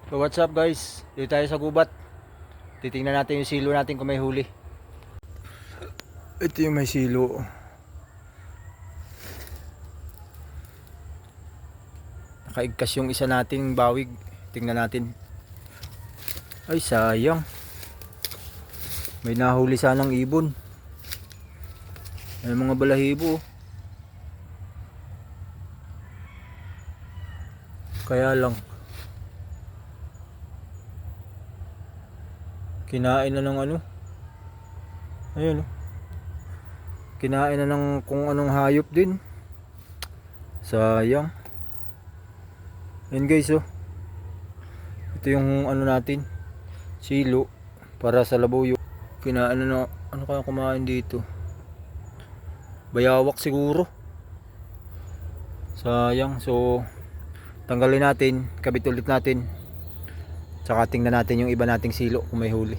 So what's up guys? Dito tayo sa gubat. Titingnan natin yung silo natin kung may huli. Ito yung may silo. Nakaigkas yung isa nating bawig. Tingnan natin. Ay sayang. May nahuli sanang ibon. Ay mga balahibo. Kaya lang kinain na ng ano. Ayun oh. Kinain na ng kung anong hayop din. Sayang. Ayun guys oh. Ito yung ano natin. Silo para sa labuyo. Kinain na ano kaya kumain dito? Bayawak siguro. Sayang. So tanggalin natin, kabit ulit natin. Tsaka tingnan natin yung iba nating silo kung may huli.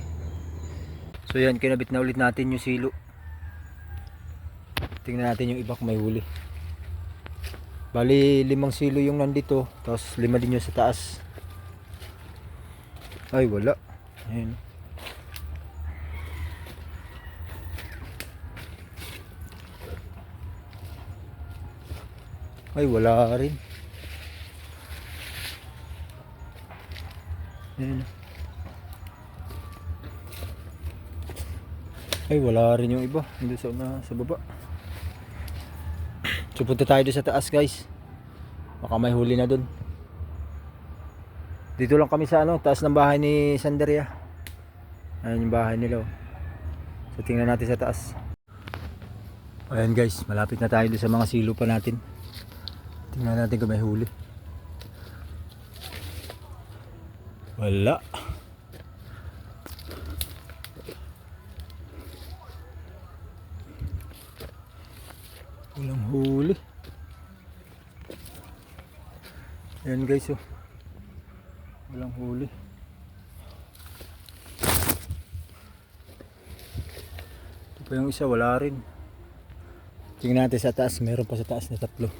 So yan, kinabit na ulit natin yung silo. Tingnan natin yung iba kung may huli. Bali 5 silo yung nandito, tapos 5 din yung sa taas. Ay wala. Ayun. Ay wala rin. Ayun. Ay wala rin yung iba. Hindi sa baba. So punta tayo doon sa taas guys. Baka may huli na doon. Dito lang kami sa ano, taas ng bahay ni Sanderia. Ayun yung bahay nila oh. So tingnan natin sa taas. Ayan guys, malapit na tayo doon sa mga silo pa natin. Tingnan natin kung may huli. Wala. Walang huli. Ayan guys oh. Walang huli. Ito pa yung isa, wala rin. Tingnan natin sa taas, meron pa sa taas na 3.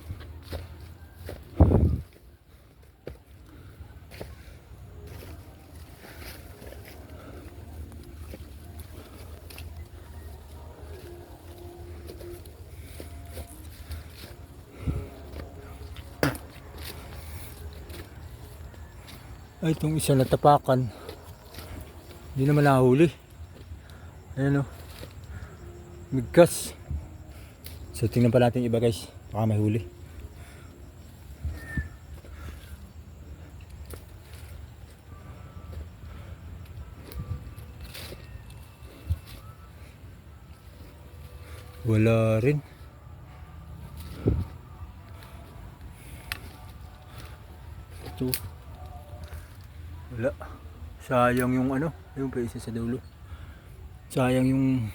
Ay, itong isa natapakan. Hindi naman nahuli. Ayan o. Migkas. So tingnan pa natin iba guys. Baka may huli. Wala rin. Ito. Wala. Sayang yung ano. Yung pa isa sa dulo. Sayang yung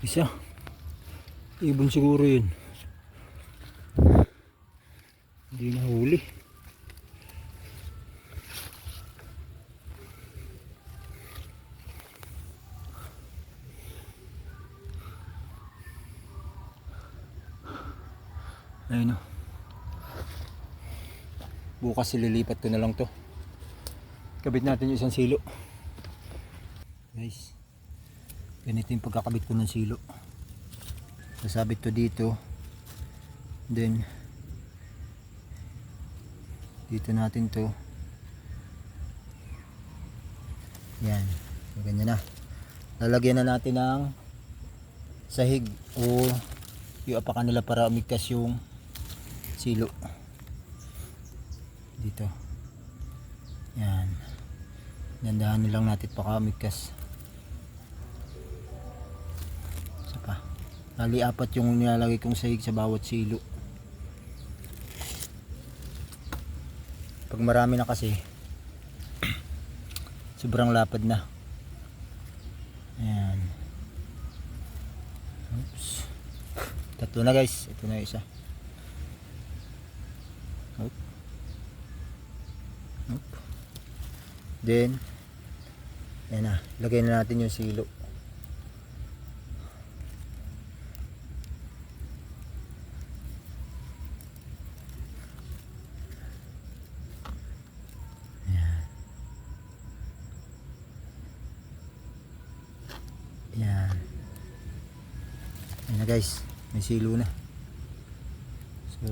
isa. Ibon siguro yun. Hindi na huli. Ayun o. Bukas ililipat ko na lang to. Kabit natin yung isang silo. Guys. Ganito yung pagkakabit ko ng silo. Sasabit to dito. Then dito natin to. Yan. So, ganyan na. Lalagyan na natin ng sahig o yung apakan nila para umigkas yung silo. Dito. Yan. Dandahan lang natin baka umigkas. Saka. Bali 4 yung nilalagay kong sahig sa bawat silo. Pag marami na kasi sobrang lapad na. Ayan. Oops. 3 na guys. Ito na yung isa. Oop. Oop. Then ayan na. Lagay na natin yung silo. Ayan. Yan. Ayan na guys, may silo na. So